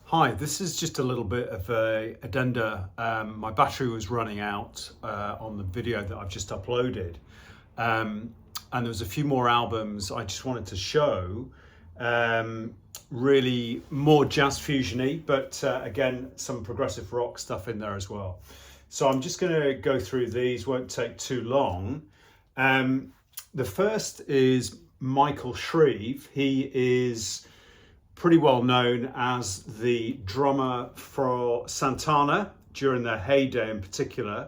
Hi, this is just a little bit of a addenda. My battery was running out on the video that I've just uploaded. And there was a few more albums I just wanted to show. Really more jazz fusion-y, but again, some progressive rock stuff in there as well. So I'm just going to go through these, won't take too long. The first is Michael Shreve. He is pretty well known as the drummer for Santana during their heyday in particular.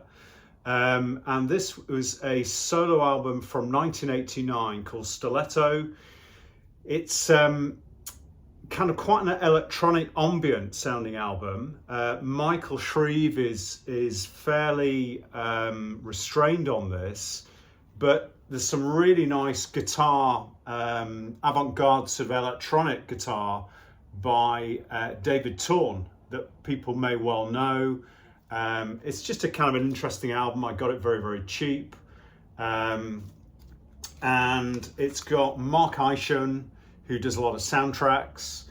And this was a solo album from 1989 called Stiletto. It's kind of quite an electronic ambient sounding album. Michael Shreve is fairly restrained on this, but there's some really nice guitar, avant-garde sort of electronic guitar by David Torn that people may well know. It's just a kind of an interesting album. I got it very, very cheap. And it's got Mark Isham, who does a lot of soundtracks.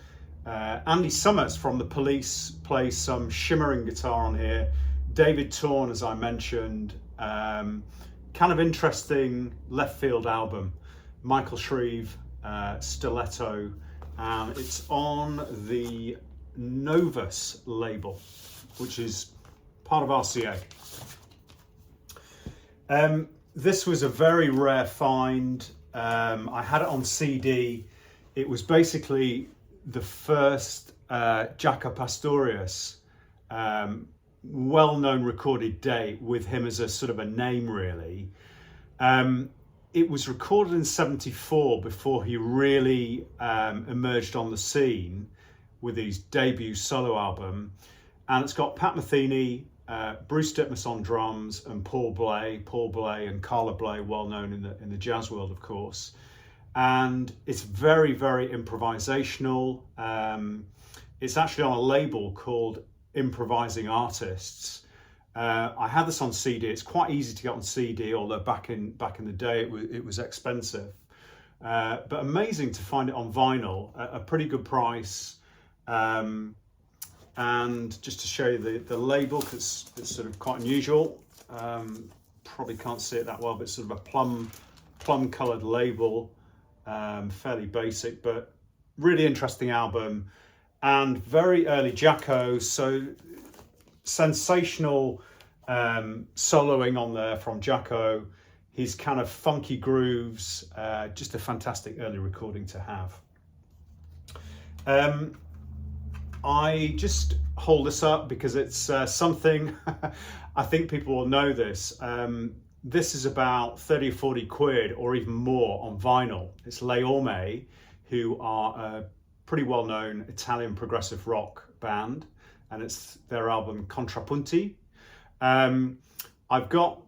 Andy Summers from The Police plays some shimmering guitar on here. David Torn, as I mentioned. Kind of interesting left field album. Michael Shreve, Stiletto, and it's on the Novus label, which is part of RCA. This was a very rare find. I had it on CD. It was basically the first Jaco Pastorius well-known recorded date with him as a sort of a name, really. It was recorded in '74 before he really emerged on the scene with his debut solo album, and it's got Pat Metheny, Bruce Ditmas on drums, and Paul Bley and Carla Bley, well known in the jazz world, of course. And it's very, very improvisational. It's actually on a label called Improvising Artists. I had this on CD. It's quite easy to get on CD, although back in the day it was expensive. But amazing to find it on vinyl at a pretty good price. And just to show you the label, because it's sort of quite unusual. Probably can't see it that well, but it's sort of a plum coloured label. Fairly basic, but really interesting album. And very early Jaco, so sensational soloing on there from Jaco. His kind of funky grooves, just a fantastic early recording to have. I just hold this up because it's something, I think people will know this. This is about 30 or 40 quid or even more on vinyl. It's Le Orme, who are a pretty well-known Italian progressive rock band, and it's their album Contrapunti. I've got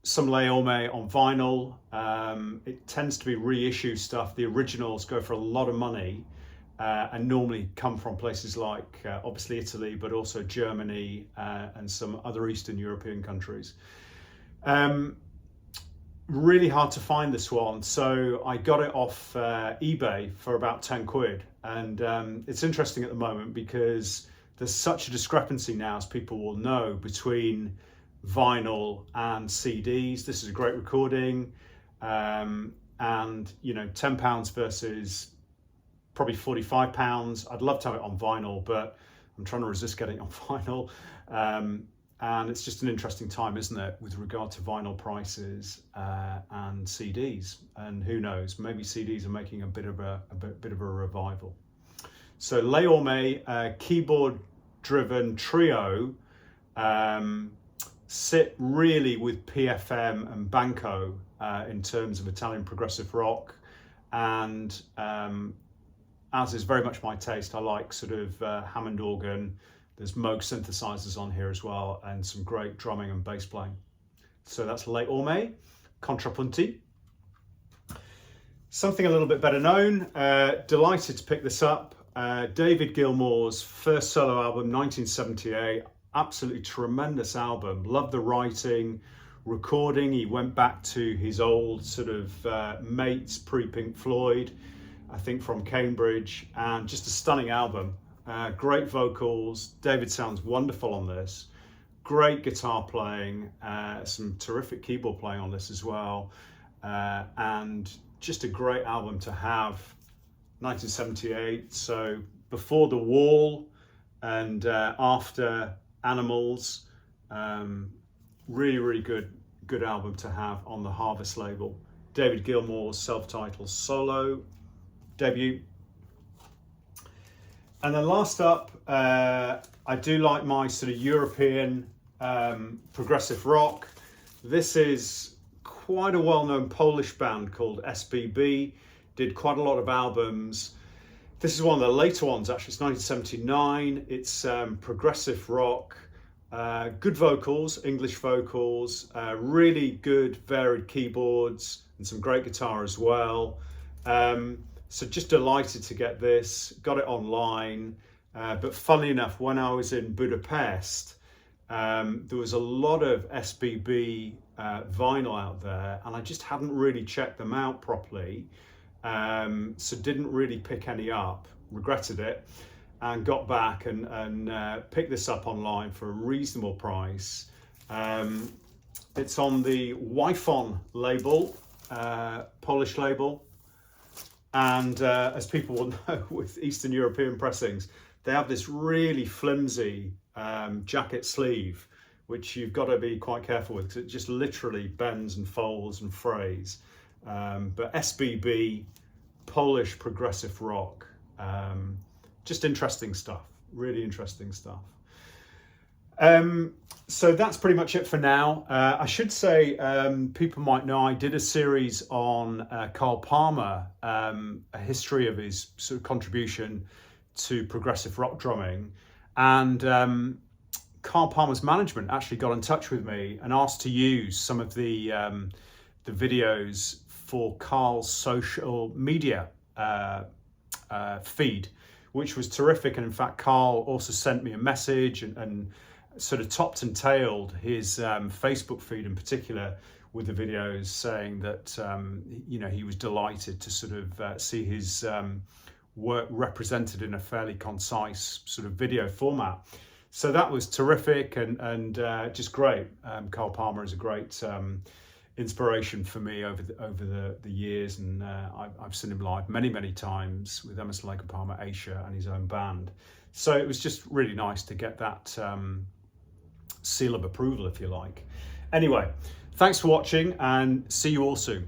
some Le Orme on vinyl. It tends to be reissue stuff. The originals go for a lot of money and normally come from places like obviously Italy, but also Germany and some other Eastern European countries. Really hard to find this one, so I got it off eBay for about 10 quid. And it's interesting at the moment because there's such a discrepancy now, as people will know, between vinyl and CDs. This is a great recording, and you know, £10 versus probably £45. I'd love to have it on vinyl, but I'm trying to resist getting it on vinyl. And it's just an interesting time, isn't it, with regard to vinyl prices and CDs. And who knows, maybe CDs are making a bit of a revival. So Le Orme, keyboard-driven trio, sit really with PFM and Banco in terms of Italian progressive rock. And as is very much my taste, I like sort of Hammond organ. There's Moog synthesizers on here as well, and some great drumming and bass playing. So that's Le Orme, Contrapunti. Something a little bit better known, delighted to pick this up. David Gilmour's first solo album, 1978, absolutely tremendous album. Loved the writing, recording. He went back to his old sort of mates pre-Pink Floyd, I think from Cambridge, and just a stunning album. great vocals. David sounds wonderful on this. Great guitar playing, some terrific keyboard playing on this as well, and just a great album to have. 1978, so before The Wall and after Animals. Really good album to have on the Harvest label. David Gilmour's self-titled solo debut. And then last up, I do like my sort of European progressive rock. This is quite a well-known Polish band called SBB. Did quite a lot of albums. This is one of the later ones, actually. It's 1979. It's progressive rock, good vocals, English vocals, really good varied keyboards and some great guitar as well. So just delighted to get this, got it online. But funnily enough, when I was in Budapest, there was a lot of SBB vinyl out there, and I just hadn't really checked them out properly. So didn't really pick any up, regretted it, and got back and picked this up online for a reasonable price. It's on the Wi-Fi label, Polish label, and as people will know with Eastern European pressings, they have this really flimsy jacket sleeve, which you've got to be quite careful with because it just literally bends and folds and frays. But SBB, Polish progressive rock, just interesting stuff, really interesting stuff. So that's pretty much it for now. I should say, people might know I did a series on Carl Palmer, a history of his sort of contribution to progressive rock drumming, and Carl Palmer's management actually got in touch with me and asked to use some of the videos for Carl's social media feed, which was terrific. And in fact, Carl also sent me a message and sort of topped and tailed his Facebook feed in particular with the videos, saying that he was delighted to sort of see his work represented in a fairly concise sort of video format. So that was terrific and just great. Carl Palmer is a great inspiration for me over the years, and I've seen him live many times with Emerson, Lake and Palmer, Asia, and his own band. So it was just really nice to get that seal of approval, if you like. Anyway, thanks for watching, and see you all soon.